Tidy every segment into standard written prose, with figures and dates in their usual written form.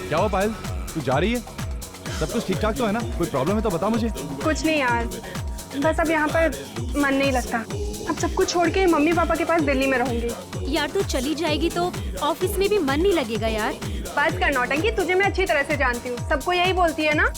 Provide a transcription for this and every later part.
क्या हुआ पायल, तू जा रही है? सब कुछ ठीक ठाक तो है ना? कोई प्रॉब्लम है तो बता मुझे। कुछ नहीं यार, बस अब यहाँ पर मन नहीं लगता। अब सब कुछ छोड़ के मम्मी पापा के पास दिल्ली में रहूंगी। यार तू चली जाएगी तो ऑफिस में भी मन नहीं लगेगा यार। बस कर नौटंकी, तुझे मैं अच्छी तरह से जानती हूँ, सबको यही बोलती है ना।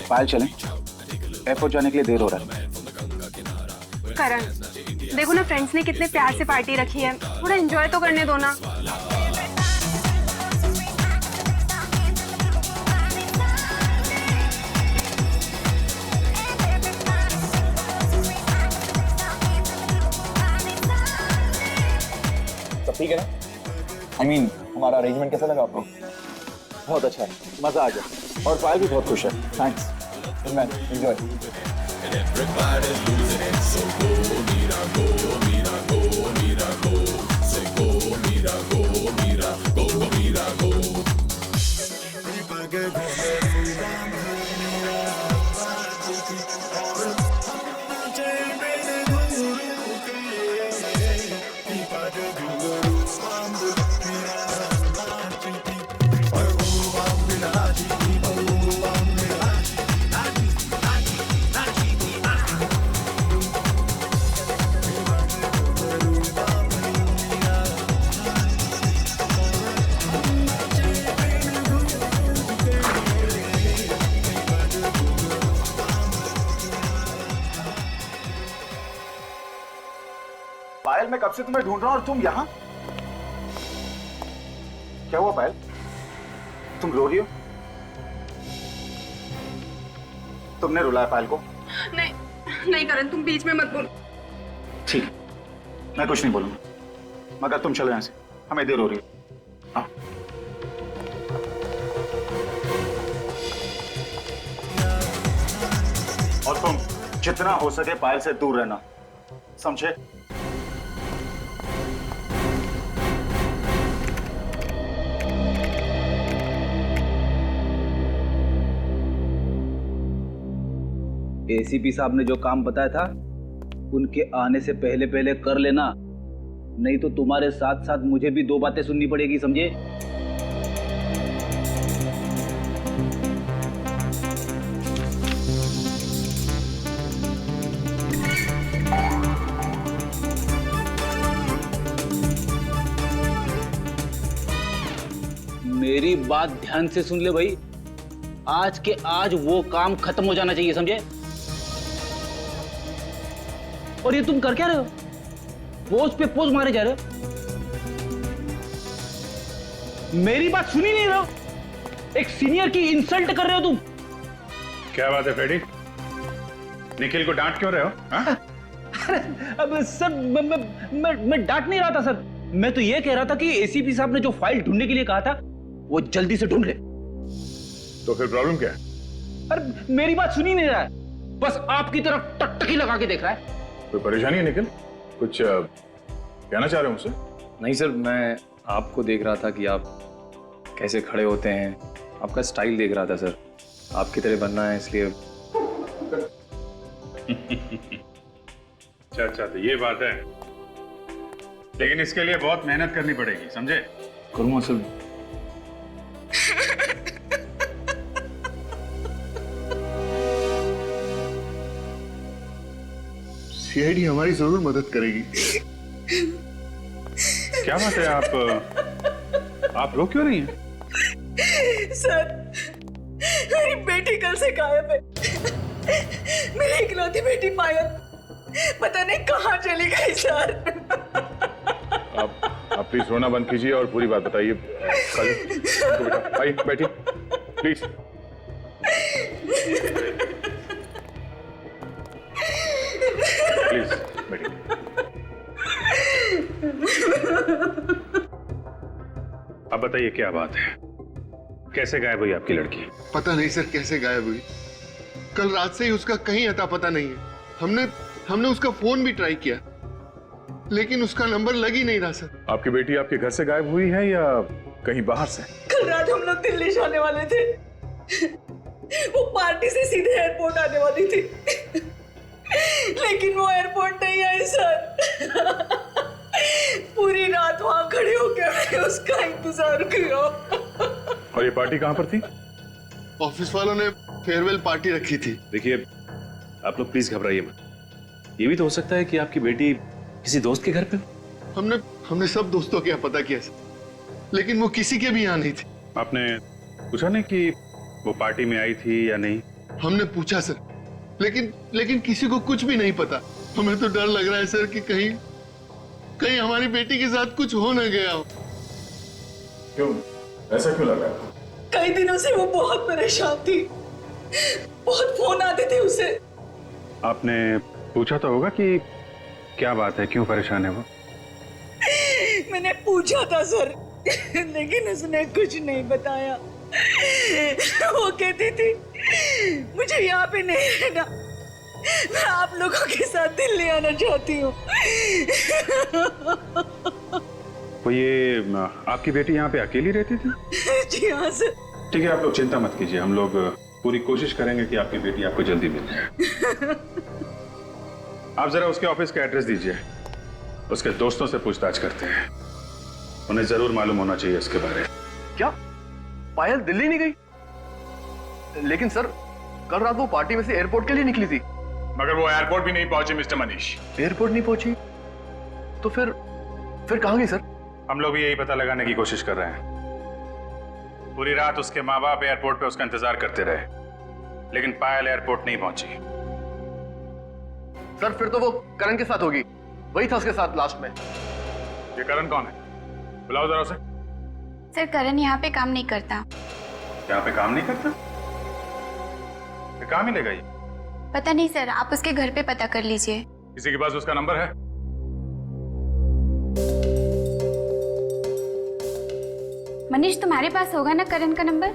पायल चलें, एयरपोर्ट जाने के लिए देर हो रहा है। करण, देखो ना फ्रेंड्स ने कितने प्यार से पार्टी रखी है, थोड़ा एंजॉय तो करने दो ना। सब ठीक है ना? I mean, हमारा अरेंजमेंट कैसा लगा आपको? बहुत अच्छा है, मजा आ गया और पायल भी बहुत खुश है। Thanks, enjoy. पायल, मैं कब से तुम्हें ढूंढ रहा हूं और तुम यहाँ? क्या हुआ पायल? तुम रो रही हो? तुमने रुलाया पायल को? नहीं नहीं करण, तुम बीच में मत बोलो। ठीक, मैं कुछ नहीं बोलूंगा, मगर तुम चलो यहाँ से, हमें देर हो रही है। हाँ। और तुम जितना हो सके पायल से दूर रहना, समझे? एसीपी साहब ने जो काम बताया था उनके आने से पहले पहले कर लेना, नहीं तो तुम्हारे साथ साथ मुझे भी दो बातें सुननी पड़ेगी, समझे? मेरी बात ध्यान से सुन ले भाई, आज के आज वो काम खत्म हो जाना चाहिए, समझे? और ये तुम कर क्या रहे हो? पोज पे पोज मारे जा रहे हो, मेरी बात सुनी नहीं रहे हो, एक सीनियर की इंसल्ट कर रहे हो तुम। क्या बात है फ्रेडी, निखिल को डांट क्यों रहे हो? अब सर मैं डांट नहीं रहा था सर, मैं तो ये कह रहा था कि एसीपी साहब ने जो फाइल ढूंढने के लिए कहा था वो जल्दी से ढूंढ ले। तो फिर प्रॉब्लम क्या है? अरे मेरी बात सुनी नहीं रहा है, बस आपकी तरफ टकटकी लगा के देख रहा है। कोई परेशानी है निखिल? कुछ कहना चाह रहे हो मुझसे? नहीं सर, मैं आपको देख रहा था कि आप कैसे खड़े होते हैं, आपका स्टाइल देख रहा था सर, आपकी तरह बनना है इसलिए। अच्छा, तो ये बात है, लेकिन इसके लिए बहुत मेहनत करनी पड़ेगी, समझे? करूँगा सर। सीआईडी हमारी जरूर मदद करेगी। क्या बात है, आप रो क्यों रही हैं? सर, मेरी बेटी कल से गायब है। मेरी इकलौती बेटी पायल पता नहीं कहाँ चली गई सर। आप प्लीज रोना बंद कीजिए और पूरी बात बताइए। बेटा आइए बैठिए प्लीज। प्लीज बैठिए। अब बताइए क्या बात है, कैसे गायब हुई आपकी लड़की? पता नहीं सर कैसे गायब हुई। कल रात से ही उसका कहीं अता पता नहीं है। हमने उसका फोन भी ट्राई किया लेकिन उसका नंबर लग ही नहीं रहा सर। आपकी बेटी आपके घर से गायब हुई है या कहीं बाहर से? कल रात हम लोग दिल्ली जाने वाले थे, वो पार्टी से सीधे एयरपोर्ट आने वाली थी, लेकिन वो एयरपोर्ट नहीं आई सर। पूरी रात वहां खड़े होकर मैंने उसका इंतजार किया। और ये पार्टी कहां पर थी? ऑफिस वालों ने फेयरवेल पार्टी रखी थी। देखिए आप लोग प्लीज घबराइए मत, ये भी तो हो सकता है कि आपकी बेटी किसी दोस्त के घर पे हो। हमने सब दोस्तों के यहाँ पता किया सर, लेकिन वो किसी के भी यहाँ नहीं थी। आपने पूछा नहीं कि वो पार्टी में आई थी या नहीं? हमने पूछा सर, लेकिन किसी को कुछ भी नहीं पता। हमें तो डर लग रहा है सर कि कहीं हमारी बेटी के साथ कुछ हो न गया हो। क्यों, ऐसा क्यों लग रहा है? कई दिनों से वो बहुत परेशान थी, बहुत फोन आते थे उसे। आपने पूछा तो होगा कि क्या बात है, क्यों परेशान है वो? मैंने पूछा था सर, लेकिन उसने कुछ नहीं बताया। वो कहती थी मुझे यहाँ पे नहीं रहना, मैं आप लोगों के साथ दिल्ली आना चाहती हूँ। तो ये आपकी बेटी यहाँ पे अकेली रहती थी? जी हाँ सर। ठीक है, आप लोग चिंता मत कीजिए, हम लोग पूरी कोशिश करेंगे कि आपकी बेटी आपको जल्दी मिल जाए। आप जरा उसके ऑफिस का एड्रेस दीजिए, उसके दोस्तों से पूछताछ करते हैं, उन्हें जरूर मालूम होना चाहिए इसके बारे में। क्या पायल दिल्ली नहीं गई? लेकिन सर कल रात वो पार्टी में से एयरपोर्ट के लिए निकली थी। मगर वो एयरपोर्ट भी नहीं पहुंची मिस्टर मनीष। एयरपोर्ट नहीं पहुंची तो फिर कहां गई सर? हम लोग भी यही पता लगाने की कोशिश कर रहे हैं। पूरी रात उसके माँ बाप एयरपोर्ट पे उसका इंतजार करते रहे, लेकिन पायल एयरपोर्ट नहीं पहुंची। सर फिर तो वो करण के साथ होगी, वही था उसके साथ लास्ट में। ये करण कौन है? बुलाओ जरा उसे। सर करण यहाँ पे काम नहीं करता। यहाँ पे काम नहीं करता? ये कहाँ मिलेगा ये? पता नहीं सर, आप उसके घर पे पता कर लीजिए। किसी के पास उसका नंबर है? मनीष तुम्हारे पास होगा ना करण का नंबर?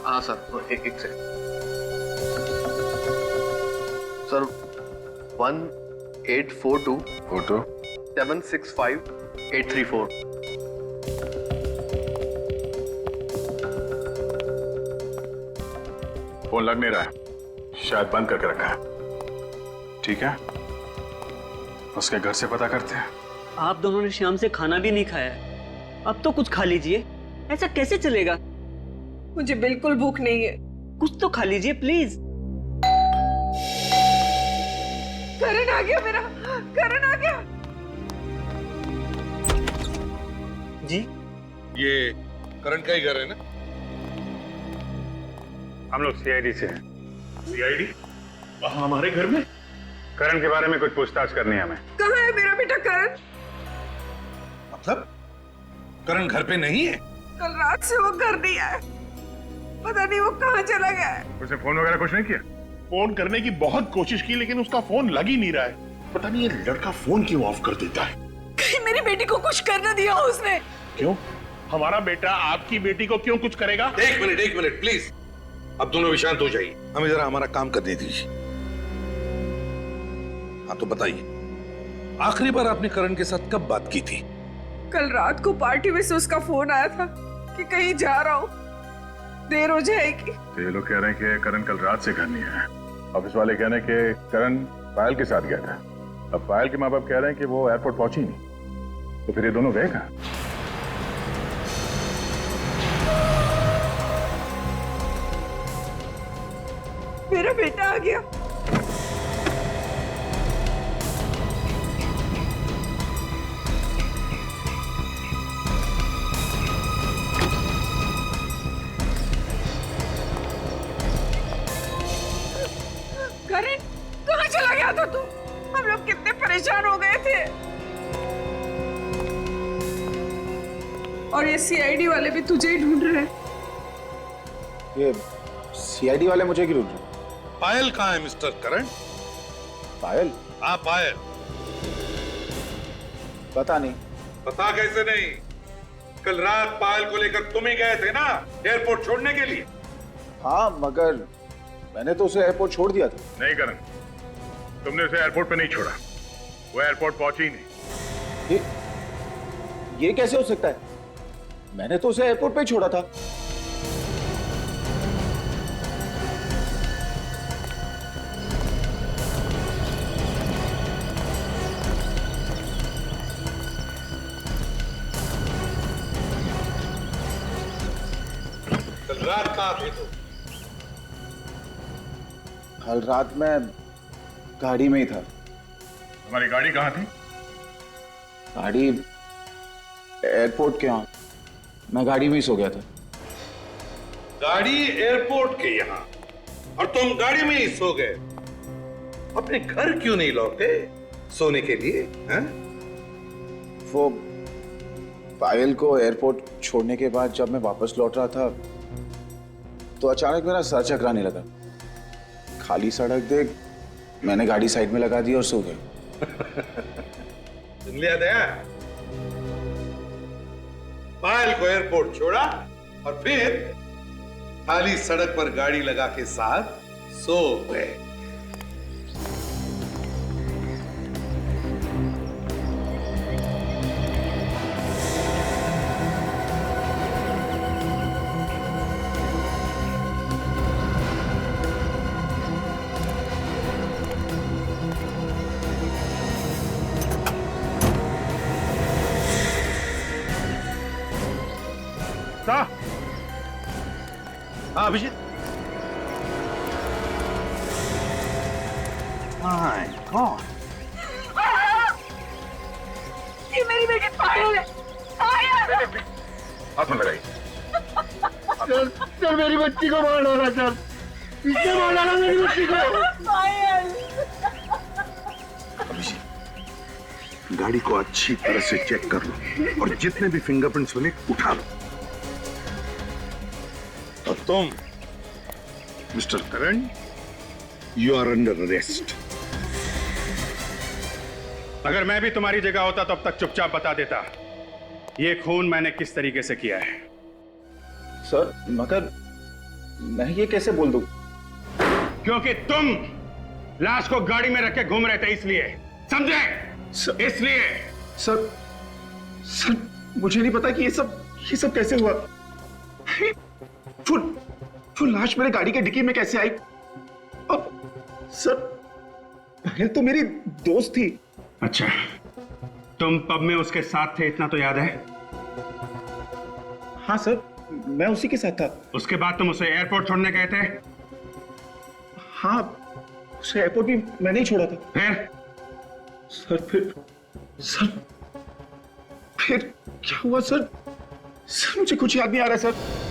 हाँ सर, एक से सर 1842 765 834। फोन लग नहीं रहा है, शायद बंद करके रखा है। ठीक है, उसके घर से पता करते हैं। आप दोनों ने शाम से खाना भी नहीं खाया है, अब तो कुछ खा लीजिए। ऐसा कैसे चलेगा? मुझे बिल्कुल भूख नहीं है। कुछ तो खा लीजिए प्लीज। करण आ गया मेरा, करण आ गया। जी ये करण का ही घर है ना? हम लोग सीआईडी से हैं। सीआईडी? हमारे घर में? करण के बारे में कुछ पूछताछ करनी है हमें। कहाँ है मेरा बेटा करण? मतलब करण घर पे नहीं है? कल रात से वो घर नहीं आया, पता नहीं वो कहाँ चला गया है। उसने फोन वगैरह कुछ नहीं किया? फोन करने की बहुत कोशिश की लेकिन उसका फोन लग ही नहीं रहा है। पता नहीं ये लड़का फोन क्यों ऑफ कर देता है। कहीं मेरी बेटी को कुछ कर न दिया उसने। क्यों? हमारा बेटा आपकी बेटी को क्यों कुछ करेगा? एक मिनट प्लीज, अब दोनों भी शांत हो जाइए, हमें जरा हमारा काम करने दीजिए। हाँ तो बताइए, आखिरी बार आपने करण के साथ कब बात की थी? कल रात को पार्टी में से उसका फोन आया था कि कहीं जा रहा हूँ, देर हो जाएगी। तो ये लोग कह रहे हैं कि करण कल रात से घर नहीं आया। ऑफिस वाले कह रहे हैं कि करण पायल के साथ गया था। अब पायल के माँ बाप कह रहे हैं कि वो एयरपोर्ट पहुंची नहीं, तो फिर ये दोनों गए कहाँ? मेरा बेटा आ गया। करण कहाँ चला गया था तू? हम लोग कितने परेशान हो गए थे। ये सीआईडी वाले भी तुझे ही ढूंढ रहे हैं। ये सीआईडी वाले मुझे क्यों ढूंढ रहे? पायल कहाँ है मिस्टर करण? पायल? हाँ पायल। पता नहीं। पता कैसे नहीं? कल रात पायल को लेकर तुम ही गए थे ना एयरपोर्ट छोड़ने के लिए। हाँ मगर मैंने तो उसे एयरपोर्ट छोड़ दिया था। नहीं करण, तुमने उसे एयरपोर्ट पे नहीं छोड़ा, वो एयरपोर्ट पहुंची ही नहीं। ये कैसे हो सकता है? मैंने तो उसे एयरपोर्ट पे ही छोड़ा था। कल रात कहाँ थे तुम? कल रात मैं गाड़ी में ही था। तुम्हारी गाड़ी कहाँ थी? गाड़ी एयरपोर्ट के यहाँ, मैं गाड़ी में ही सो गया था। गाड़ी एयरपोर्ट के यहाँ और तुम गाड़ी में ही सो गए। अपने घर क्यों नहीं लौटे सोने के लिए? हैं? वो पायल को एयरपोर्ट छोड़ने के बाद जब मैं वापस लौट रहा था तो अचानक मेरा सर चकराने लगा। खाली सड़क देख मैंने गाड़ी साइड में लगा दी और सो गया। सुन लिया दया? पायल को एयरपोर्ट छोड़ा और फिर खाली सड़क पर गाड़ी लगा के साथ सो गए। हाँ अभिजीत। माय गॉड, ये मेरी बेटी पायल है। पायल! हाथ में लगाई। सर मेरी बच्ची को मार डाला सर, इसने मार डाला मेरी बच्ची को। पायल! अभिजीत, गाड़ी को अच्छी तरह से चेक कर लो और जितने भी फिंगरप्रिंट्स बने उठा लो। और तुम mister Karan, you are under arrest. अगर मैं भी तुम्हारी जगह होता तो अब तक चुपचाप बता देता ये खून मैंने किस तरीके से किया है। सर मगर मैं ये कैसे बोल दूं? क्योंकि तुम लाश को गाड़ी में रख के घूम रहे थे, इसलिए। समझे? इसलिए। सर मुझे नहीं पता कि ये सब कैसे हुआ। वो लाश मेरे गाड़ी के डिक्की में कैसे आई? और सर पायल तो मेरी दोस्त थी। अच्छा, तुम पब में उसके साथ थे, इतना तो याद है? हाँ सर, मैं उसी के साथ था। उसके बाद तुम उसे एयरपोर्ट छोड़ने गए थे? हाँ, उसे एयरपोर्ट भी मैंने ही छोड़ा था। सर फिर क्या हुआ सर? सर मुझे कुछ याद नहीं आ रहा सर।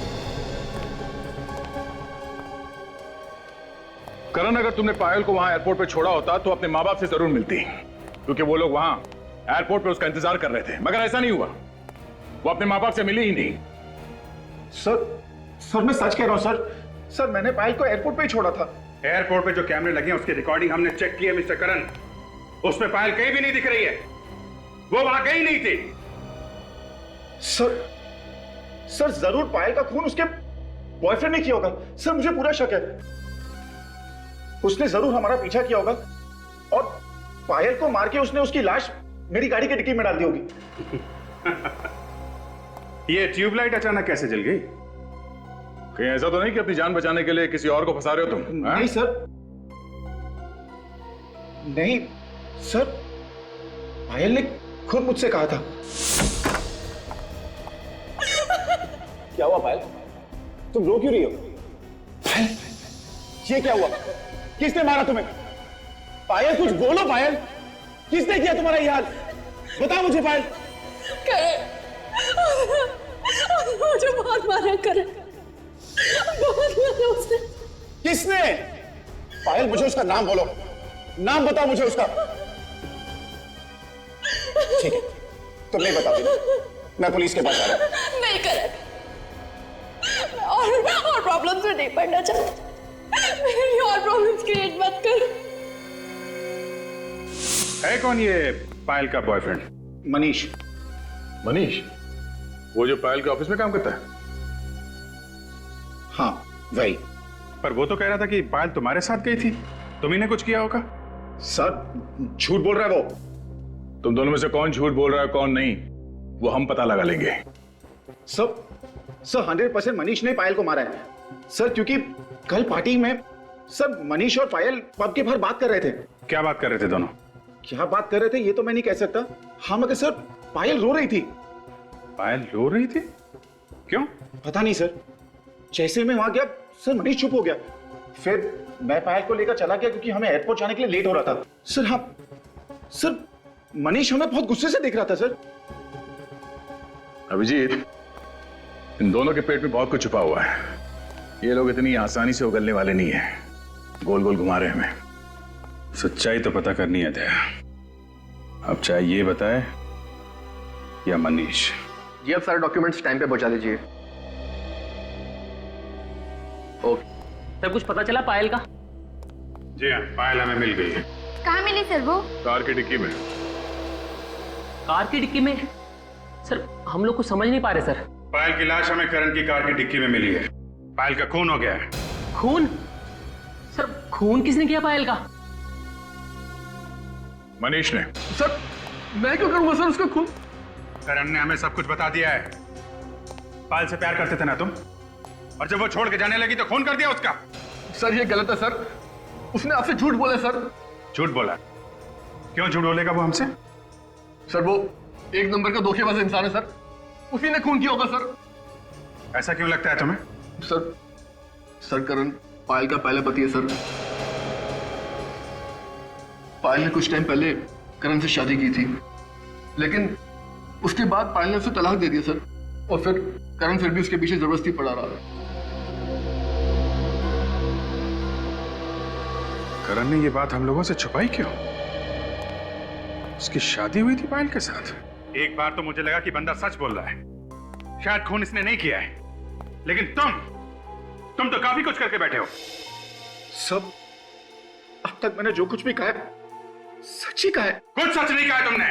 करण, अगर तुमने पायल को वहां एयरपोर्ट पे छोड़ा होता तो अपने माँ बाप से जरूर मिलती, क्योंकि वो लोग वहां एयरपोर्ट पे उसका इंतजार कर रहे थे। मगर ऐसा नहीं हुआ, वो अपने माँ बाप से मिली ही नहीं। सर मैं सच कह रहा हूं सर मैंने पायल को एयरपोर्ट पे ही छोड़ा था। एयरपोर्ट पे जो कैमरे लगे हैं उसकी रिकॉर्डिंग हमने चेक की है मिस्टर करण, उसमें पायल कहीं भी नहीं दिख रही है, वो वहां गई नहीं थी। सर जरूर पायल का खून उसके बॉयफ्रेंड ने किया होगा। सर मुझे पूरा शक है, उसने जरूर हमारा पीछा किया होगा और पायल को मार के उसने उसकी लाश मेरी गाड़ी की डिक्की में डाल दी होगी। ये ट्यूबलाइट अचानक कैसे जल गई? कहीं ऐसा तो नहीं कि अपनी जान बचाने के लिए किसी और को फंसा रहे हो तुम? नहीं सर, नहीं सर, पायल ने खुद मुझसे कहा था। क्या हुआ पायल? तुम रो क्यों रही हो? पायल, ये क्या हुआ? किसने मारा तुम्हें? पायल कुछ बोलो पायल, किसने किया तुम्हारा ये हाल? बता मुझे पायल। मुझे बहुत मारा करे, बहुत मारा उसने। किसने? पायल मुझे उसका नाम बोलो, नाम बताओ मुझे उसका। ठीक है, तुम नहीं बताओगी, मैं पुलिस के पास आ रहा हूं। नहीं, नहीं पढ़ना चाहता। मेरे लिए और प्रॉब्लम्स क्रिएट मत कर। है कौन ये पायल का बॉयफ्रेंड? मनीष। मनीष? वो जो पायल के ऑफिस में काम करता है? हाँ वही। पर वो तो कह रहा था कि पायल तुम्हारे साथ गई थी, तुम ही ने कुछ किया होगा। सर झूठ बोल रहा है वो। तुम दोनों में से कौन झूठ बोल रहा है कौन नहीं, वो हम पता लगा लेंगे। सर 100% मनीष ने पायल को मारा है सर, क्योंकि कल पार्टी में सर मनीष और पायल पब के बाहर बात कर रहे थे। क्या बात कर रहे थे दोनों? क्या बात कर रहे थे ये तो मैं नहीं कह सकता। हाँ मगर सर पायल रो रही थी। पायल रो रही थी? क्यों? पता नहीं सर, जैसे मैं वहां गया सर मनीष चुप हो गया। फिर मैं पायल को लेकर चला गया क्योंकि हमें एयरपोर्ट जाने के लिए लेट हो रहा था। सर हाँ सर मनीष हमें बहुत गुस्से से देख रहा था सर। अभिजीत, इन दोनों के पेट में बहुत कुछ छुपा हुआ है। ये लोग इतनी आसानी से उगलने वाले नहीं है, गोल गोल घुमा रहे हैं हमें। सच्चाई तो पता करनी है दया। अब चाहे ये बताए या मनीष। जी आप सारे डॉक्यूमेंट्स टाइम पे पहुंचा दीजिए। ओके सर, कुछ पता चला पायल का? जी हाँ, पायल हमें मिल गई है। कहाँ मिली सर वो? कार की डिक्की में। कार की डिक्की में? सर हम लोग कुछ समझ नहीं पा रहे सर। पायल की लाश हमें करण की कार की डिक्की में मिली है। पायल का खून हो गया है। खून? सर खून किसने किया पायल का? मनीष ने। सर मैं क्यों करूंगा सर उसका खून? करण ने हमें सब कुछ बता दिया है। पायल से प्यार करते थे ना तुम, और जब वो छोड़ के जाने लगी तो खून कर दिया उसका। सर ये गलत है सर, उसने आपसे झूठ बोला सर। झूठ बोला? क्यों झूठ बोलेगा वो हमसे? सर वो एक नंबर का धोखेबाज इंसान है सर, उसी ने खून किया होगा सर। ऐसा क्यों लगता है तुम्हें? सर करण पायल का पहला पति है सर। पायल ने कुछ टाइम पहले करण से शादी की थी, लेकिन उसके बाद पायल ने उसे तलाक दे दिया सर, और फिर करण फिर भी उसके पीछे जबरदस्ती पड़ा रहा। करण ने ये बात हम लोगों से छुपाई क्यों? उसकी शादी हुई थी पायल के साथ। एक बार तो मुझे लगा कि बंदा सच बोल रहा है, शायद खून इसने नहीं किया है, लेकिन तुम तो काफी कुछ करके बैठे हो। सब अब तक मैंने जो कुछ भी कहा है सच ही कहा है। कुछ सच नहीं कहा है तुमने,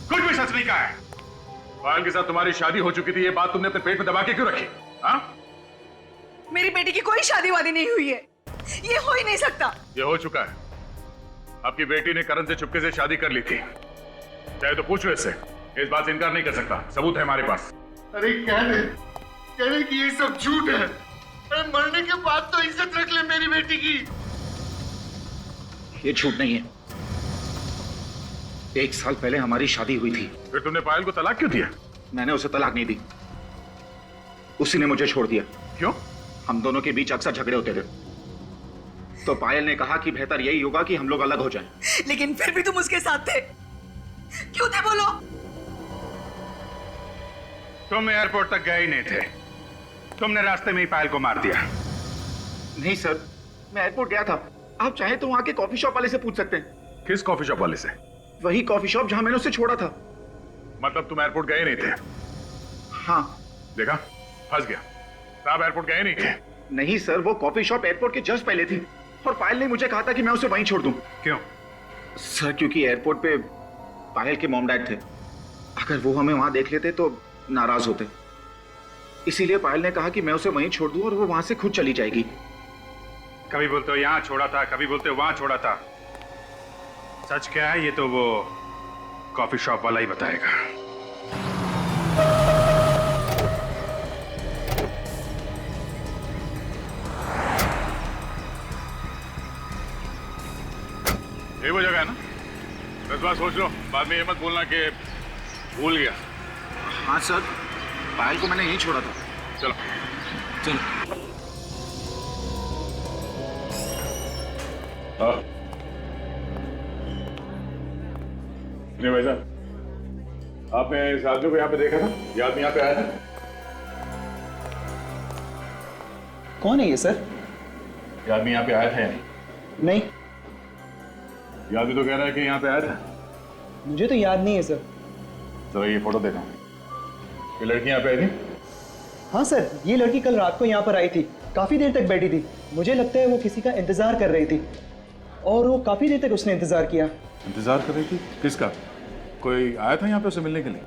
कुछ भी सच नहीं कहा है। पायल के साथ तुम्हारी शादी हो चुकी थी, ये बात तुमने अपने पेट में दबा के क्यों रखी? हाँ? मेरी बेटी की कोई शादी वादी नहीं हुई है, ये हो ही नहीं सकता। ये हो चुका है। आपकी बेटी ने करण से चुपके से शादी कर ली थी, चाहे तो पूछ लो इससे, इस बात से इनकार नहीं कर सकता, सबूत है हमारे पास। अरे कह रहे कि ये सब झूठ है। अरे मरने के बाद तो इज्जत रख ले मेरी बेटी की। ये झूठ नहीं है, 1 साल पहले हमारी शादी हुई थी। फिर तुमने पायल को तलाक क्यों दिया? मैंने उसे तलाक नहीं दी, उसी ने मुझे छोड़ दिया। क्यों? हम दोनों के बीच अक्सर झगड़े होते थे, तो पायल ने कहा कि बेहतर यही होगा कि हम लोग अलग हो जाएं। लेकिन फिर भी तुम उसके साथ थे, क्यों थे बोलो? तुम एयरपोर्ट तक गए ही नहीं थे, तुमने रास्ते में ही पायल को मार दिया। नहीं सर, मैं एयरपोर्ट गया था। आप चाहे तो वहां के कॉफी शॉप वाले से पूछ सकते हैं। किस कॉफी शॉप वाले से? वही कॉफी शॉप जहां मैंने उसे छोड़ा था। मतलब तुम एयरपोर्ट गए नहीं थे? हाँ। देखा, फंस गया। आप एयरपोर्ट गए नहीं थे? नहीं सर, वो कॉफी शॉप एयरपोर्ट के जस्ट पहले थी, और पायल ने मुझे कहा था कि मैं उसे वहीं छोड़ दूं। क्यों? सर क्योंकि एयरपोर्ट पे पायल के मॉम डैड थे, अगर वो हमें वहां देख लेते तो नाराज होते, इसीलिए पायल ने कहा कि मैं उसे वहीं छोड़ दूं और वो वहां से खुद चली जाएगी। कभी बोलते हो यहां छोड़ा था, कभी बोलते हो वहां छोड़ा था। सच क्या है ये तो वो कॉफी शॉप वाला ही बताएगा। ये वो जगह है ना? 10 बार सोच लो, बाद में ये मत बोलना कि भूल गया। हाँ सर, पायल को मैंने यहीं छोड़ा था। चलो चलो। हाँ नहीं भाई साहब, आपने इस आदमी को यहाँ पे देखा था? ये आदमी यहाँ पे आया था? कौन है ये सर? ये आदमी यहाँ पे आया था या नहीं? नहीं, ये आदमी तो कह रहा है कि यहाँ पे आया था। मुझे तो याद नहीं है सर। जरा ये फोटो देखो, ये लड़की यहाँ पे आई थी? हाँ सर, ये लड़की कल रात को यहाँ पर आई थी काफ़ी देर तक बैठी थी। मुझे लगता है वो किसी का इंतज़ार कर रही थी और वो काफ़ी देर तक उसने इंतज़ार किया। इंतजार कर रही थी? किसका? कोई आया था यहाँ पे उसे मिलने के लिए?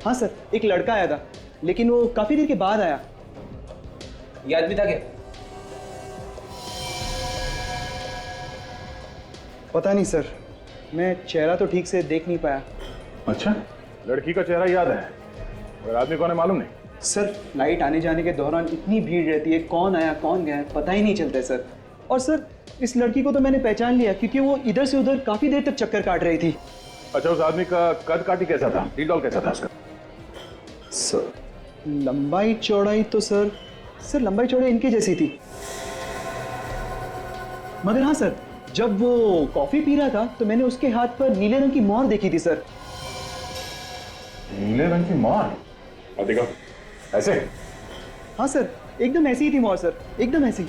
हाँ सर, एक लड़का आया था, लेकिन वो काफ़ी देर के बाद आया। ये आदमी था क्या? पता नहीं सर, मैं चेहरा तो ठीक से देख नहीं पाया। अच्छा, लड़की का चेहरा याद है और आदमी कौन है मालूम नहीं? सर, फ्लाइट आने जाने के दौरान इतनी भीड़ रहती है, कौन आया कौन गया पता ही नहीं चलता है सर। और सर, इस लड़की को तो मैंने पहचान लिया क्योंकि वो इधर से उधर काफ़ी देर तक चक्कर काट रही थी। अच्छा, उस आदमी का कद काठी कैसा था? डील डॉल कैसा था उसका? सर, लंबाई चौड़ाई तो सर लंबाई चौड़ाई इनकी जैसी थी। मगर हाँ सर, जब वो कॉफी पी रहा था तो मैंने उसके हाथ पर नीले रंग की मोहर देखी थी सर। नीले रंग की मोहर? और देखो, ऐसे? हाँ सर, एकदम ऐसी ही थी मोहर सर, एकदम ऐसी।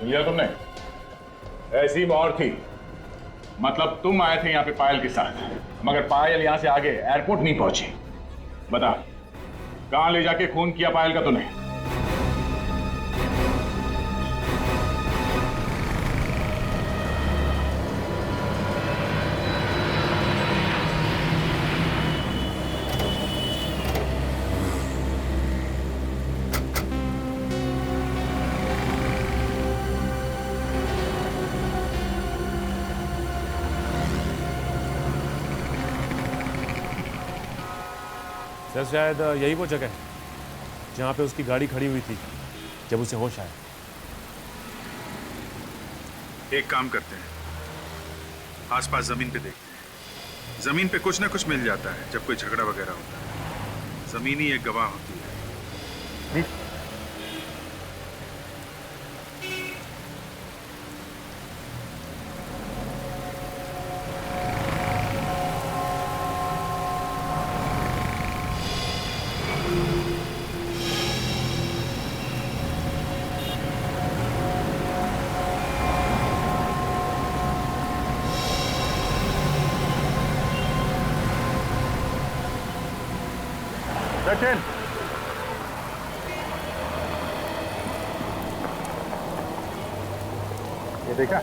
लिया तुमने? ऐसी मोहर थी मतलब तुम आए थे यहाँ पे पायल के साथ, मगर पायल यहाँ से आगे एयरपोर्ट नहीं पहुंची। बता, कहाँ ले जाके खून किया पायल का तूने? सर शायद यही वो जगह है जहाँ पे उसकी गाड़ी खड़ी हुई थी जब उसे होश आया। एक काम करते हैं, आसपास जमीन पे देखते हैं। जमीन पे कुछ ना कुछ मिल जाता है जब कोई झगड़ा वगैरह होता है। जमीन ही एक गवाह होती है। सचिन, ये देखा?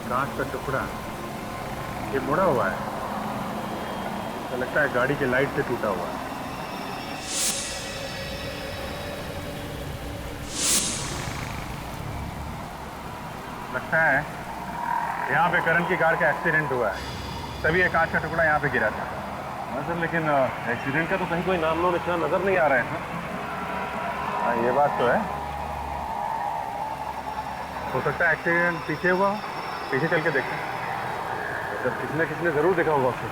कांच का टुकड़ा ये मुड़ा हुआ है, तो लगता है गाड़ी के लाइट से टूटा हुआ है। लगता है यहाँ पे करण की कार का एक्सीडेंट हुआ है, तभी ये कांच का टुकड़ा यहाँ पे गिरा था। हाँ सर, लेकिन एक्सीडेंट का तो कहीं कोई नाम निशान नजर नहीं आ रहा है। हाँ, ये बात तो है। हो सकता है एक्सीडेंट पीछे हुआ हो, पीछे चल के देखें। जब किसने जरूर देखा होगा उसे।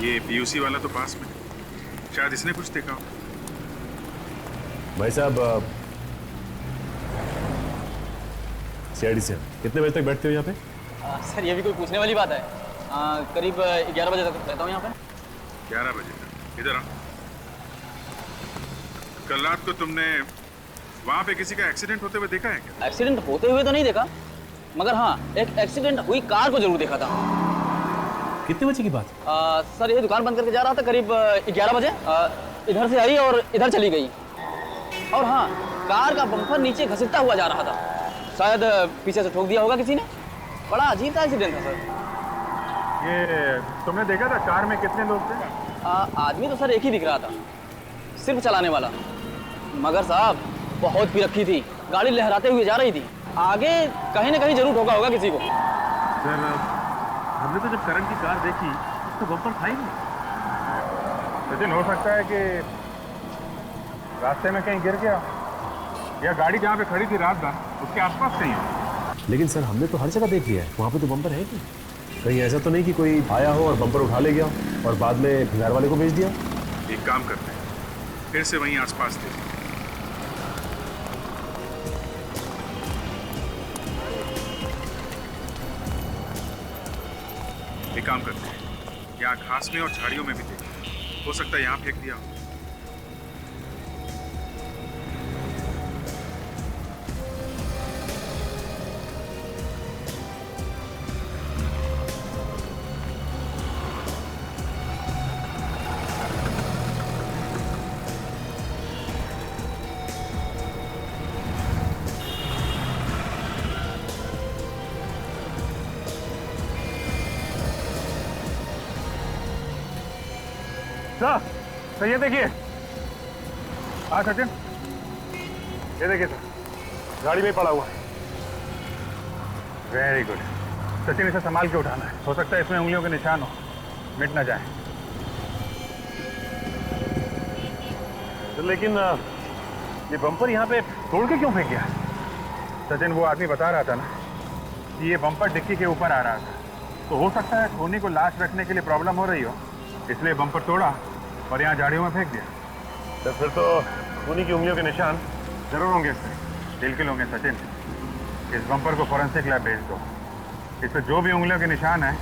ये पीयूसी वाला तो पास में, शायद इसने कुछ देखा हो। भाई साहब, सीआईडी से कितने बजे तक बैठते हो यहाँ पे? सर, ये भी कोई पूछने वाली बात है। करीब 11 बजे तक रहता हूँ यहाँ पे। 11 बजे तक? इधर आ। कल रात को तुमने वहाँ पे किसी का एक्सीडेंट होते हुए देखा है क्या? एक्सीडेंट होते हुए तो नहीं देखा, मगर हाँ, एक एक्सीडेंट हुई कार को जरूर देखा था। कितने बजे की बात? सर, ये दुकान बंद करके जा रहा था करीब 11 बजे। इधर से आई और इधर चली गई। और हाँ, कार का बम्पर नीचे घसीटता हुआ जा रहा था। शायद पीछे से ठोक दिया होगा किसी ने। बड़ा अजीब सा एक्सीडेंट था सर। ये तुमने देखा था कार में कितने लोग थे? आदमी तो सर एक ही दिख रहा था, सिर्फ चलाने वाला। मगर साहब, बहुत पी रखी थी, गाड़ी लहराते हुए जा रही थी। आगे कहीं ना कहीं जरूर ठोका होगा किसी को। सर, हमने तो जब करण की कार देखी तो बम्पर था ही नहीं। लेकिन हो सकता है कि रास्ते में कहीं गिर गया, या गाड़ी जहाँ पे खड़ी थी रात भर उसके आसपास कहीं है। लेकिन सर, हमने तो हर जगह देख लिया है, वहाँ पे तो बम्पर है कि कहीं ऐसा तो नहीं कि कोई आया हो और बम्पर उठा ले गया और बाद में भंगार वाले को भेज दिया? एक काम करते हैं, फिर से वहीं आसपास देखें। एक काम करते हैं, यहाँ घास में और झाड़ियों में भी देखें। हो सकता है यहाँ फेंक दिया हो। सर, सर ये देखिए। हाँ सचिन, ये देखिए सर, गाड़ी में पड़ा हुआ है। वेरी गुड सचिन, इसे संभाल के उठाना है। हो सकता है इसमें उंगलियों के निशान हो, मिट ना जाए। लेकिन ये बम्पर यहाँ पे तोड़ के क्यों फेंक गया? सचिन, वो आदमी बता रहा था ना कि ये बम्पर डिक्की के ऊपर आ रहा था, तो हो सकता है खूनी को लाश रखने के लिए प्रॉब्लम हो रही हो, इसलिए बम्पर तोड़ा और यहाँ झाड़ियों में फेंक दिया। तो फिर तो खूनी की उंगलियों के निशान जरूर होंगे इसमें, बिल्कुल होंगे सचिन। इस बम्पर को फॉरेंसिक लैब भेज दो। इस पर जो भी उंगलियों के निशान है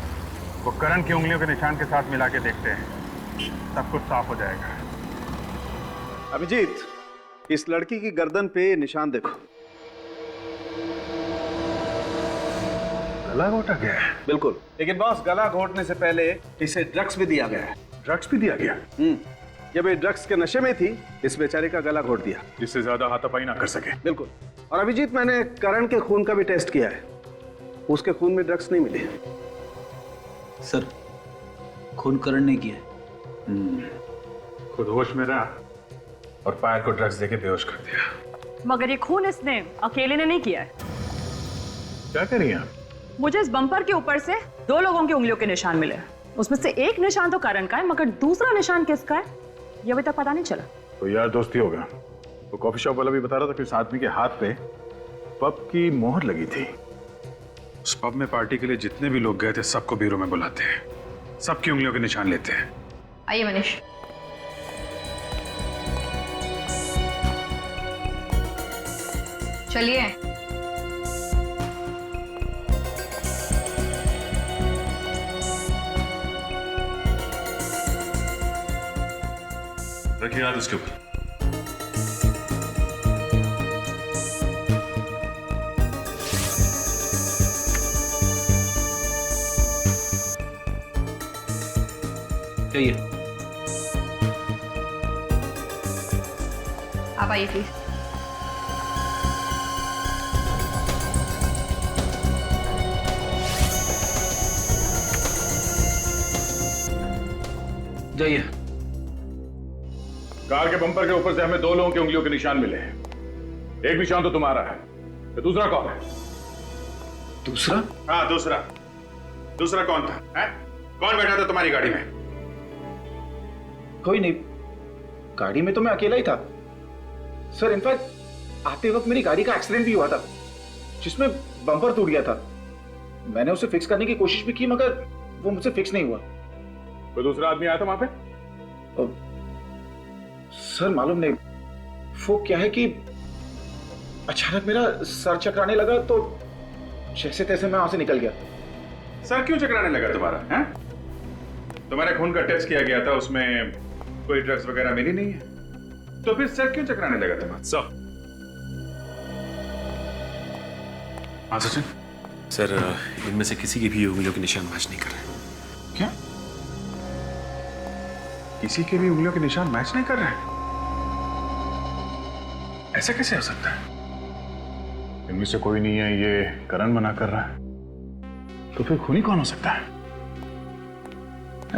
वो करण की उंगलियों के निशान के साथ मिला के देखते हैं, सब कुछ साफ हो जाएगा। अभिजीत, इस लड़की की गर्दन पे निशान देखो। गला घोटा गया है? बिल्कुल, लेकिन बॉस, गला घोटने से पहले इसे ड्रग्स भी दिया गया है। ड्रग्स भी दिया गया? जब ये ड्रग्स के नशे में थी, इस बेचारे का गला घोट दिया, जिससे ज्यादा हाथापाई ना कर सके। बिल्कुल। और अभिजीत, मैंने करण के खून का भी टेस्ट किया है, उसके खून में ड्रग्स नहीं मिले। सर, खून करण ने किया। खुद होश में रहा और पायल को ड्रग्स देके बेहोश कर दिया। मगर ये खून इसने अकेले ने नहीं किया है। क्या कह रही हैं आप? मुझे इस बम्पर के ऊपर से 2 लोगों की उंगलियों के निशान मिले। उसमें से एक निशान तो करण का है, मगर दूसरा निशान किसका है ये अभी तक पता नहीं चला। तो यार दोस्ती होगा। वो कॉफी शॉप वाला भी बता रहा था कि उस आदमी के हाथ पे पब की मोहर लगी थी। उस पब में पार्टी के लिए जितने भी लोग गए थे सबको ब्यूरो में बुलाते हैं, सबकी उंगलियों के निशान लेते हैं। आइए मनीष। चलिए। रखिए हाथ उसके ऊपर। चाहिए। आप आइए प्लीज। जाइए। कार के बम्पर के ऊपर से हमें 2 लोगों की उंगलियों के निशान मिले हैं। एक निशान तो तुम्हारा है, तो दूसरा कौन है? दूसरा? हाँ दूसरा। दूसरा कौन था? है? कौन बैठा था तुम्हारी गाड़ी में? कोई नहीं, गाड़ी में तो मैं अकेला ही था सर। इनफैक्ट आते वक्त मेरी गाड़ी का एक्सीडेंट भी हुआ था, जिसमें बम्पर टूट गया था। मैंने उसे फिक्स करने की कोशिश भी की, मगर वो मुझसे फिक्स नहीं हुआ। कोई दूसरा आदमी आया था वहां पे? सर मालूम नहीं, वो क्या है कि अचानक मेरा सर चकराने लगा, तो जैसे तैसे मैं वहां से निकल गया। सर क्यों चकराने लगा तुम्हारा? हैं? तुम्हारे खून का टेस्ट किया गया था, उसमें कोई ड्रग्स वगैरह मिली नहीं है, तो फिर सर क्यों चकराने लगा तुम्हारा? सर। हाँ सचिन। सर, इनमें से किसी की भी उंगलियों के निशान मैच नहीं कर रहे। क्या? किसी के भी उंगलियों के निशान मैच नहीं कर रहे? ऐसा कैसे हो सकता है? इनमें से कोई नहीं है, ये करण मना कर रहा है, तो फिर खूनी कौन हो सकता है?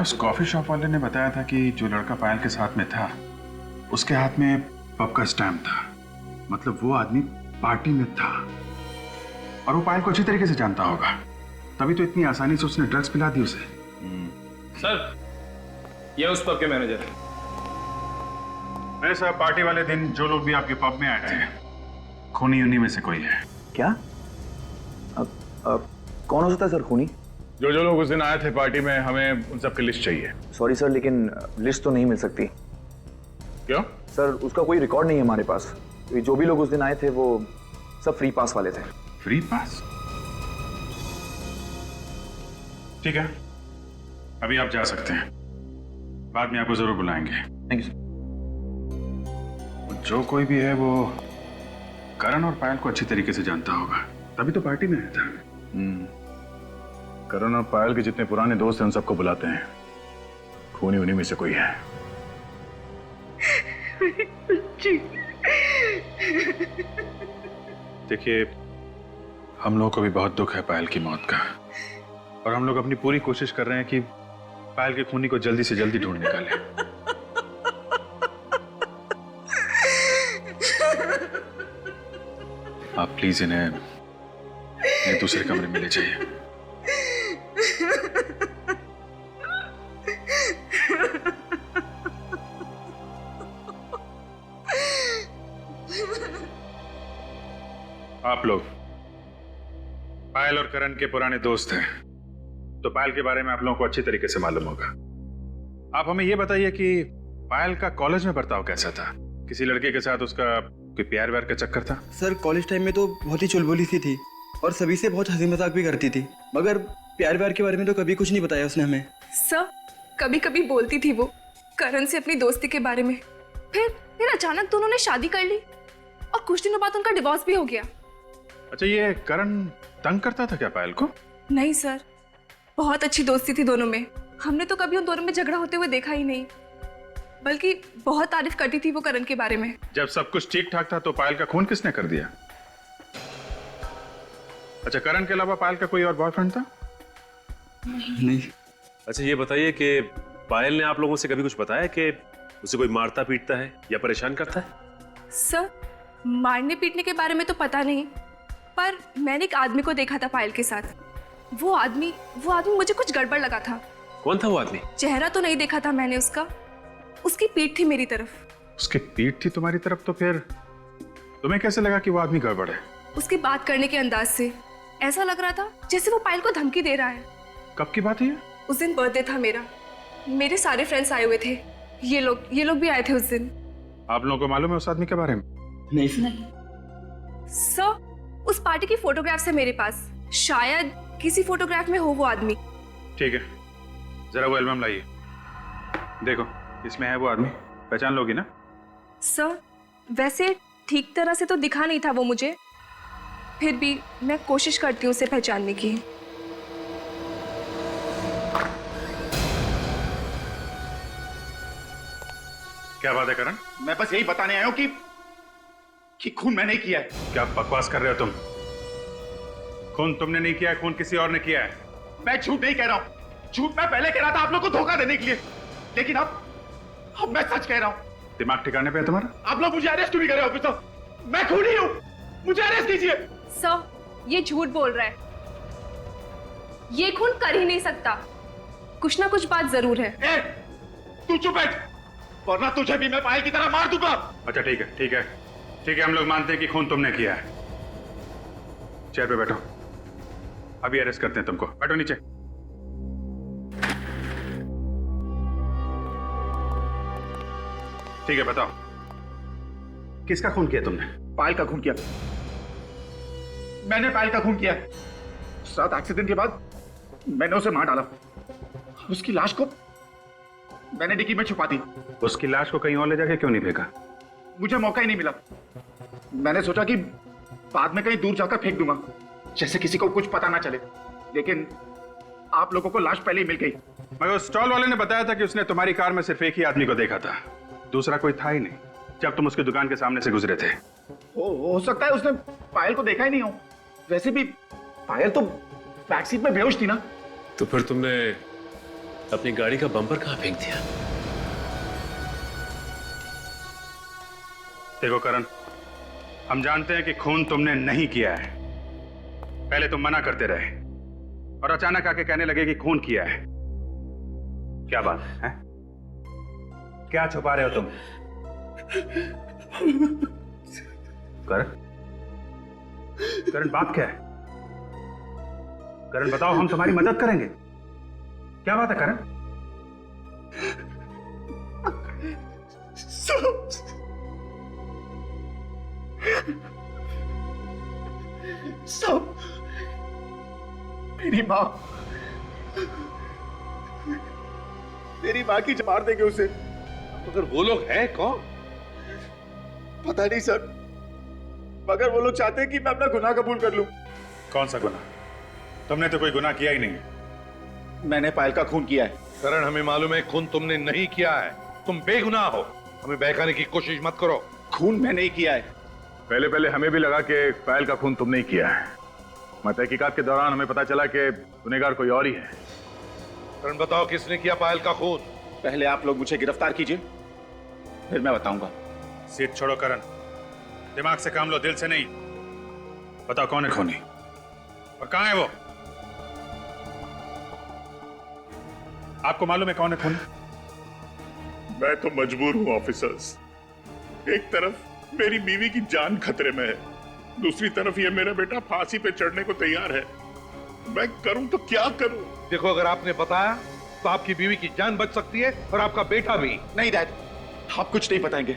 उस कॉफी शॉप वाले ने बताया था कि जो लड़का पायल के साथ में था, उसके हाथ में पब का स्टैम्प था। मतलब वो आदमी पार्टी में था और वो पायल को अच्छी तरीके से जानता होगा, तभी तो इतनी आसानी से उसने ड्रग्स पिला दी उसे। सर, ये उस पब के मैनेजर है। मेरे साहब, पार्टी वाले दिन जो लोग भी आपके पब में आए थे, खूनी उन्हीं में से कोई है। क्या? कौन हो सकता है सर खूनी? जो लोग उस दिन आए थे पार्टी में, हमें उन सबकी लिस्ट चाहिए। सॉरी सर, लेकिन लिस्ट तो नहीं मिल सकती। क्यों? सर, उसका कोई रिकॉर्ड नहीं है हमारे पास। जो भी लोग उस दिन आए थे वो सब फ्री पास वाले थे। Free pass? ठीक है, अभी आप जा सकते हैं, बाद में आपको जरूर बुलाएंगे। Thank you sir. जो कोई भी है वो करण और पायल को अच्छी तरीके से जानता होगा, तभी तो पार्टी में आया था। करण और पायल के जितने पुराने दोस्त हैं उन सबको बुलाते हैं, खूनी उन्हीं में से कोई है। देखिए, हम लोगों को भी बहुत दुख है पायल की मौत का, और हम लोग अपनी पूरी कोशिश कर रहे हैं कि पायल के खूनी को जल्दी से जल्दी ढूंढ निकालें। आप प्लीज इन्हें दूसरे कमरे में ले जाइए। आप लोग पायल और करण के पुराने दोस्त हैं, तो पायल के बारे में आप लोगों को अच्छी तरीके से मालूम होगा। आप हमें यह बताइए कि पायल का कॉलेज में बर्ताव कैसा था? किसी लड़के के साथ उसका कोई प्यार व्यार का चक्कर था? सर कॉलेज टाइम में तो बहुत ही चुलबुली सी थी और सभी से बहुत हंसी मजाक भी करती थी, मगर प्यार व्यार के बारे में तो कभी कुछ नहीं बताया उसने हमें। सर कभी कभी बोलती थी वो करण से अपनी दोस्ती के बारे में, फिर अचानक दोनों ने शादी कर ली और कुछ दिनों बाद उनका डिवोर्स भी हो गया। अच्छा, ये करण तंग करता था क्या पायल को? नहीं सर, बहुत अच्छी दोस्ती थी दोनों में। हमने तो कभी उन दोनों में झगड़ा होते हुए देखा ही नहीं, बल्कि बहुत तारीफ करती थी वो करण के बारे में। जब सब कुछ ठीक ठाक था तो पायल का खून किसने कर दिया? अच्छा, करण के अलावा पायल का कोई और बॉयफ्रेंड था? नहीं। अच्छा ये बताइए कि पायल ने आप लोगों से कभी कुछ बताया कि उसे कोई मारता पीटता है या परेशान करता है? सर मारने पीटने के बारे में तो पता नहीं, पर मैंने एक आदमी को देखा था पायल के साथ। वो आदमी मुझे कुछ गड़बड़ लगा था। कौन था वो आदमी? चेहरा तो नहीं देखा था मैंने उसका, उसकी पीठ थी मेरी तरफ। उसकी पीठ थी तुम्हारी तरफ? तो फिर तुम्हें कैसे लगा कि वो आदमी गड़बड़ है? उसकी बात करने के अंदाज से ऐसा लग रहा था जैसे वो पायल को धमकी दे रहा है। कब की बात है ये? उस दिन बर्थडे था मेरा, मेरे सारे फ्रेंड्स आए हुए थे, ये लोग भी आए थे उस दिन। आप लोगों को मालूम है उस आदमी के बारे में? नहीं सर, उस पार्टी की फोटोग्राफ्स है मेरे पास, शायद किसी फोटोग्राफ में हो वो आदमी। ठीक है, जरा वो एल्बम लाइए, देखो इसमें है वो आदमी, पहचान लोगी ना? सर वैसे ठीक तरह से तो दिखा नहीं था वो मुझे, फिर भी मैं कोशिश करती हूँ उसे पहचानने की। क्या बात है करण? मैं बस यही बताने आया हूँ कि खून मैंने ही किया है। क्या बकवास कर रहे हो तुम? खून तुमने नहीं किया है, खून किसी और ने किया है। मैं झूठ नहीं कह रहा हूँ, झूठ मैं पहले कह रहा था आप लोग को धोखा देने के लिए, लेकिन अब मैं सच कह रहा हूँ। दिमाग ठिकाने पे है तुम्हारा? आप लोग मुझे अरेस्ट क्यों नहीं कर रहे ऑफिसर? मैं खूनी हूँ, मुझे अरेस्ट कीजिए। सर ये झूठ बोल रहा है, ये खून कर ही नहीं सकता, कुछ ना कुछ बात जरूर है। तू चुप बैठ, वरना तुझे भी मैं पायल की तरह मार दूंगा। अच्छा ठीक है, ठीक है, ठीक है, हम लोग मानते हैं कि खून तुमने किया है। चेयर पे बैठो, अभी अरेस्ट करते हैं तुमको। बैठो नीचे। ठीक है, बताओ किसका खून किया तुमने? पायल का खून किया, मैंने पायल का खून किया। साथ एक्सीडेंट के बाद मैंने उसे मार डाला, उसकी लाश को मैंने डिक्की में छुपा दी। उसकी लाश को कहीं और ले जाके क्यों नहीं फेंका? मुझे मौका ही नहीं मिला, मैंने सोचा कि बाद में कहीं दूर जाकर फेंक दूंगा, जैसे किसी को कुछ पता ना चले, लेकिन आप लोगों को लाश पहले ही मिल गई। मगर उस स्टॉल वाले ने बताया था कि उसने तुम्हारी कार में सिर्फ एक ही आदमी को देखा था, दूसरा कोई था ही नहीं जब तुम उसकी दुकान के सामने से गुजरे थे। हो सकता है उसने पायल को देखा ही नहीं हो, वैसे भी पायल तो बैक सीट में बेहोश थी ना। तो फिर तुमने अपनी गाड़ी का बम्पर कहां फेंक दिया? देखो करण, हम जानते हैं कि खून तुमने नहीं किया है, पहले तुम मना करते रहे और अचानक आके कहने लगे कि खून किया है। क्या बात है? क्या छुपा रहे हो तुम? करण, करण बात क्या है? करण बताओ, हम तुम्हारी मदद करेंगे। क्या बात है करण? सब मेरी माँ की मार देंगे उसे। मगर वो लोग हैं कौन? पता नहीं सर, मगर वो लोग चाहते हैं कि मैं अपना गुनाह कबूल कर लूं। कौन सा गुनाह? तुमने तो कोई गुनाह किया ही नहीं है। मैंने पायल का खून किया है। करण, हमें मालूम है खून तुमने नहीं किया है, तुम बेगुनाह हो, हमें बहकाने की कोशिश मत करो। खून मैंने ही किया है। पहले पहले हमें भी लगा कि पायल का खून तुमने ही किया है, मगर तहकीकात के दौरान हमें पता चला कि गुनहगार कोई और ही है। करण बताओ किसने किया पायल का खून? पहले आप लोग मुझे गिरफ्तार कीजिए, फिर मैं बताऊंगा। सीट छोड़ो करण, दिमाग से काम लो, दिल से नहीं। बताओ कौन है खूनी और कहां है वो? आपको मालूम है कौन है खूनी? मैं तो मजबूर हूं ऑफिसर्स। एक तरफ मेरी बीवी की जान खतरे में है, दूसरी तरफ ये मेरा बेटा फांसी पे चढ़ने को तैयार है। मैं करूं तो क्या करूं? देखो, अगर आपने बताया तो आपकी बीवी की जान बच सकती है और आपका बेटा भी। नहीं डैड, आप कुछ नहीं बताएंगे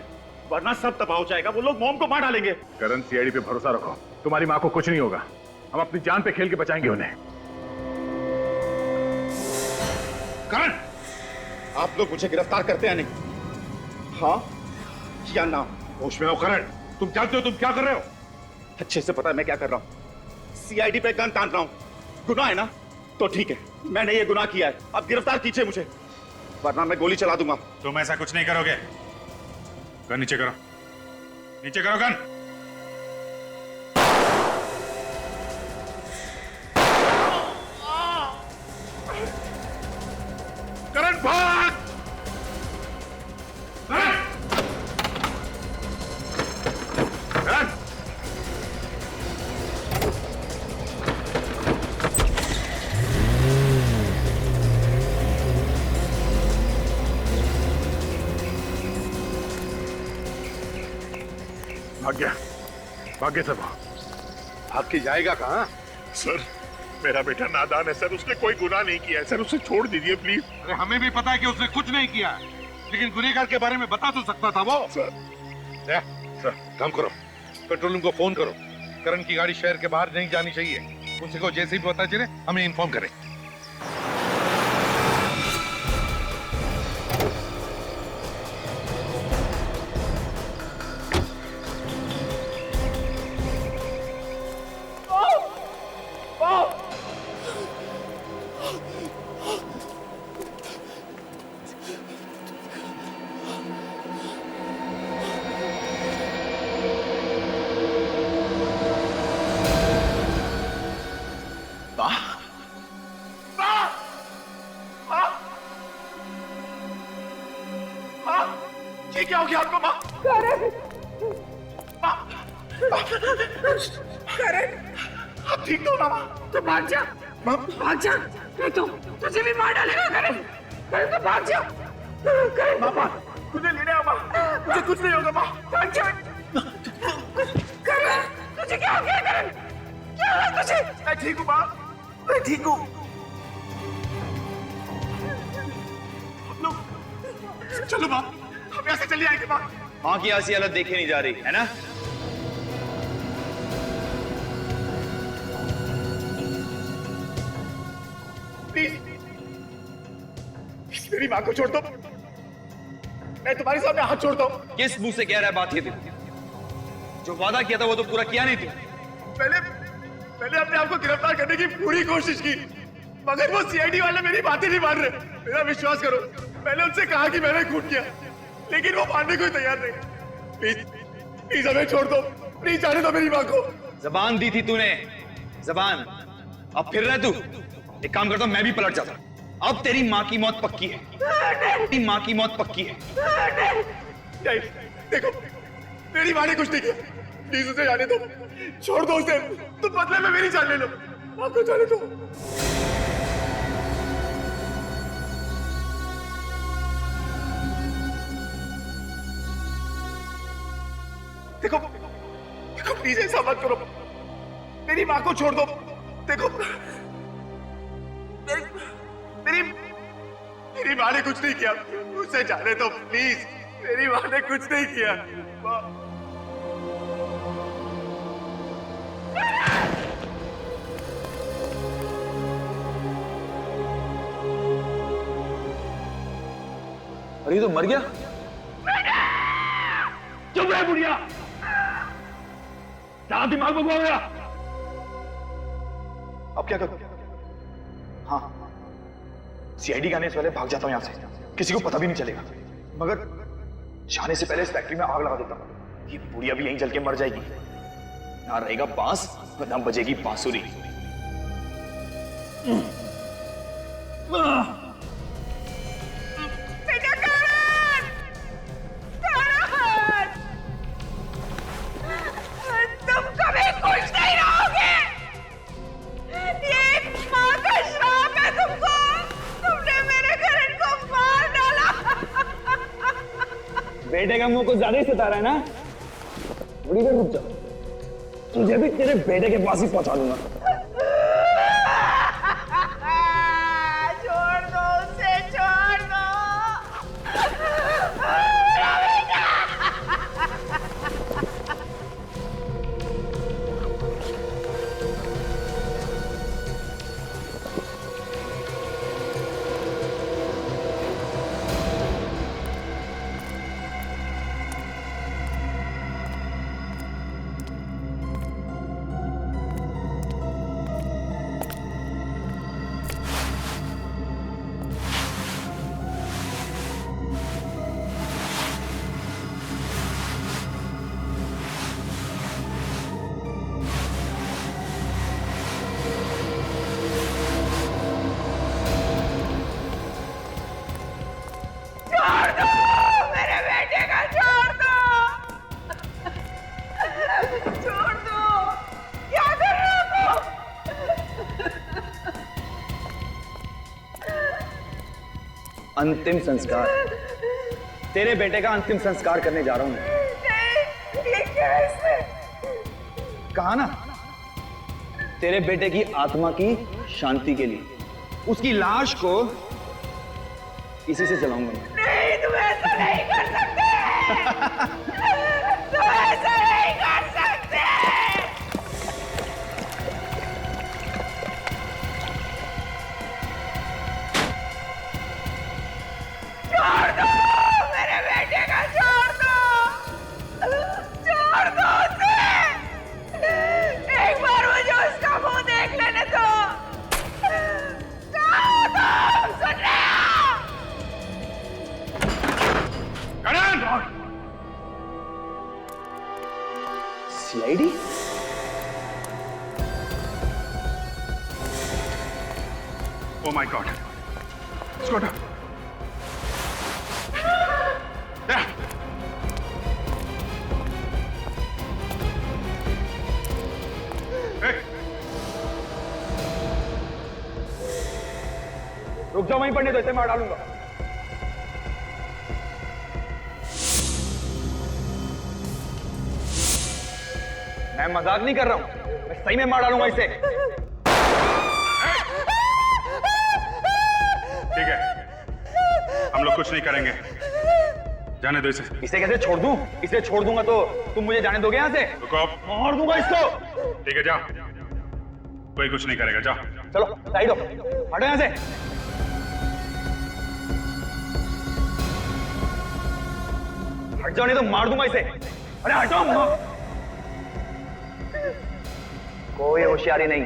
वरना सब तबाह हो जाएगा। वो लोग मॉम को मार डालेंगे। करण, सीआईडी पे भरोसा रखो, तुम्हारी माँ को कुछ नहीं होगा। हम अपनी जान पे खेल के बचाएंगे उन्हें। करण, आप लोग मुझे गिरफ्तार करते हैं नहीं? हाँ या ना? होश में हो करण, तुम जानते हो तुम क्या कर रहे हो? अच्छे से पता है मैं क्या कर रहा हूँ। सीआईडी पे गन तान रहा हूँ। गुनाह है ना? तो ठीक है, मैंने ये गुनाह किया है। अब गिरफ्तार कीजिए मुझे, वरना मैं गोली चला दूंगा। तुम ऐसा कुछ नहीं करोगे। गन नीचे करो, नीचे करो गन। करण भाग! भाग गया सब। आपकी जाएगा कहाँ? सर, मेरा बेटा नादान है सर, उसने कोई गुनाह नहीं किया है सर, उसे छोड़ दीजिए प्लीज। अरे हमें भी पता है कि उसने कुछ नहीं किया, लेकिन गुनहगार के बारे में बता तो सकता था वो। सर, काम करो, कंट्रोल रूम को फोन करो। करण की गाड़ी शहर के बाहर नहीं जानी चाहिए। उसी को जैसे भी पता चले हमें इन्फॉर्म करें। ये क्या हो गया आपको? माँ, करण, आप ठीक तो हो ना माँ? तो भाग जा, भाग जा। नहीं तो तुझे भी मार डालेगा करण। करण तो भाग जा। करण, माँ, मुझे लेने आओ माँ, मुझे कुछ नहीं होगा माँ। भाग जा। करण, तुझे क्या हो गया करण? क्या हुआ तुझे? मैं ठीक हूँ माँ, मैं ठीक हूँ। चलो माँ, हम यहाँ से चले आएंगे माँ। माँ की ऐसी हालत देखी नहीं जा रही है ना? प्लीज, मेरी माँ को छोड़ दो। मैं तुम्हारे सामने हाथ छोड़ता हूँ। किस मुंह से कह रहा है बात ये तू? जो वादा किया था वो तो पूरा किया नहीं तू। मैंने अपने आप को गिरफ्तार करने की पूरी कोशिश की, मगर वो सीआईडी वाले मेरी बातें नहीं मान रहे। मेरा विश्वास करो, मैंने उनसे कहा कि मैंने खून किया, लेकिन वो मानने को तैयार नहीं। प्लीज, प्लीज हमें छोड़ दो, प्लीज जाने दो मेरी माँ को। जबान दी थी तूने, जबान। अब फिर रहे तू। एक काम करता हूं, मैं भी पलट जाता। अब तेरी माँ की मौत पक्की है, तेरी माँ की मौत पक्की है। नहीं, देखो, मेरी माँ ने कुछ नहीं किया। प्लीज उसे जाने दो, छोड़ दो उसे। तुम बदले में मेरी जान ले लो, माँ को जाने दो। देखो, देखो प्लीज ऐसा मत करो, मेरी माँ को छोड़ दो। देखो, मेरी माँ ने कुछ नहीं किया, उसे जाने दो प्लीज। मेरी माँ ने कुछ नहीं किया। माँ, अरे ये तो मर गया। चुप रहे बुढ़िया, क्या दिमाग में घुमा गया? अब क्या करूं? हाँ, सीआईडी के आने से पहले भाग जाता हूं यहाँ से, किसी को पता भी नहीं चलेगा। मगर जाने से पहले इस फैक्ट्री में आग लगा देता हूं। ये बुढ़िया भी यहीं जल के मर जाएगी। ना रहेगा बांस, ना बजेगी बांसुरी। अम्मू को ज्यादा ही सता रहा है ना? थोड़ी देर रुक जा, तुझे भी तेरे बेटे के पास ही पहुंचा दूंगा। छोड़ दो उसे, छोड़ दो। छोड़ दो मेरे बेटे का, छोड़ दो, छोड़ दो। क्या कर रहे हो तुम? अंतिम संस्कार, तेरे बेटे का अंतिम संस्कार करने जा रहा हूं मैं। नहीं, ये कैसे? कहा ना, तेरे बेटे की आत्मा की शांति के लिए उसकी लाश को इसी से जलाऊंगा मैं। नहीं, तुम ऐसा नहीं कर सकते। तुम ऐसा नहीं कर सकते। छोड़ दो मेरे बेटे का, छोड़ दो, छोड़ दो उसे। एक बार मुझे उसका मुंह देख लेने दो। जाओ तुम, सुन रहे हो? CID? Oh my God! Scott! There! Hey! रुक जाओ वहीं पर, नहीं तो इसे मार डालूंगा। मैं मजाक नहीं कर रहा हूं, मैं सही में मार डालूंगा इसे। ठीक है, हम लोग कुछ नहीं करेंगे, जाने दो इसे। इसे कैसे छोड़ दूं? इसे छोड़ दूंगा तो तुम मुझे जाने दोगे यहाँ से? रुको, मार दूंगा इसको। ठीक है, जाओ, कोई कुछ नहीं करेगा, जाओ। चलो साइड हो, हटो यहाँ से। हट जाओ नहीं तो मार दूंगा इसे। अरे हटो। कोई होशियारी नहीं।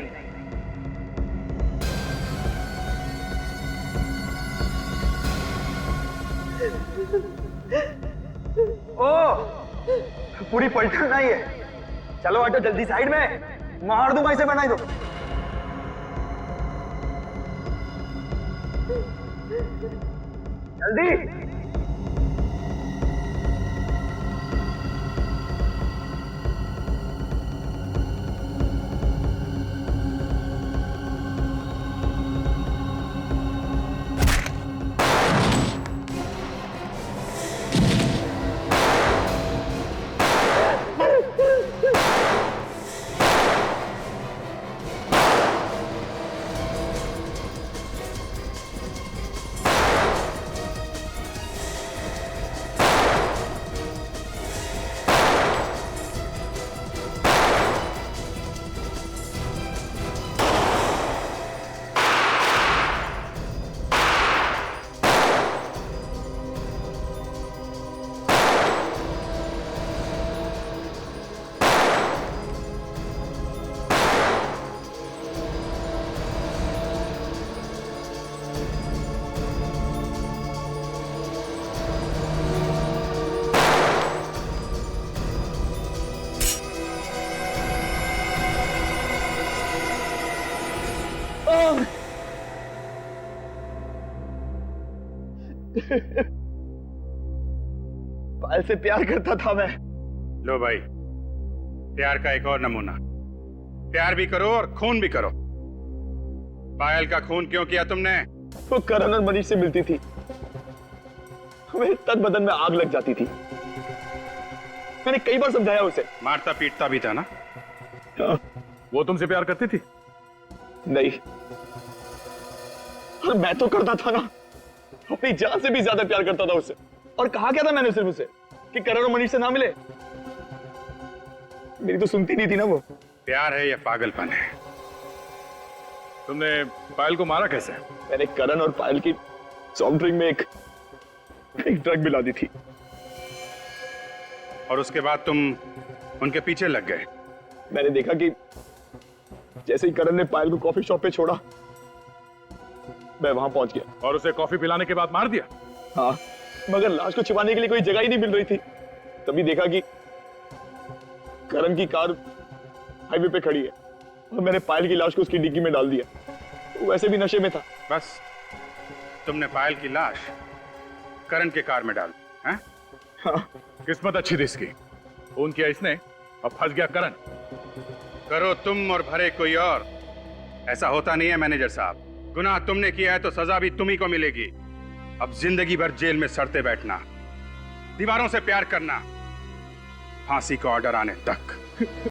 ओ, पूरी पलटन नहीं है। चलो हटो जल्दी साइड में, मार दूंगा इसे, बनाई दो। जल्दी। पायल से प्यार करता था मैं। लो भाई, प्यार का एक और नमूना। प्यार भी करो और खून भी करो। पायल का खून क्यों किया तुमने? वो करण और मनीष से मिलती थी, मेरे तन बदन में आग लग जाती थी। मैंने कई बार समझाया उसे। मारता पीटता भी था ना? वो तुमसे प्यार करती थी? नहीं, और मैं तो करता था ना, अपनी जान से भी ज्यादा प्यार करता था उससे। और कहा क्या था मैंने सिर्फ उसे कि करण और मनीष से ना मिले। मेरी तो सुनती नहीं थी ना वो। प्यार है या पागलपन है? तुमने पायल को मारा कैसे? मैंने करण और पायल की सॉफ्ट ड्रिंक में एक ड्रग मिला दी थी। और उसके बाद तुम उनके पीछे लग गए? मैंने देखा कि जैसे ही करण ने पायल को कॉफी शॉप पे छोड़ा, मैं वहां पहुंच गया। और उसे कॉफी पिलाने के बाद मार दिया? हाँ, मगर लाश को छिपाने के लिए कोई जगह ही नहीं मिल रही थी। तभी देखा कि करण की कार हाईवे पे खड़ी है और मैंने पायल की लाश को उसकी डिग्गी में डाल दिया। वो वैसे भी नशे में था। बस तुमने पायल की लाश करण के कार में डाल दी, हैं? हाँ। किस्मत अच्छी थी इसकी, फोन किया इसने और फंस गया करण। करो तुम और भरे कोई और, ऐसा होता नहीं है मैनेजर साहब। गुनाह तुमने किया है तो सजा भी तुम्ही को मिलेगी। अब जिंदगी भर जेल में सड़ते बैठना, दीवारों से प्यार करना, फांसी का ऑर्डर आने तक।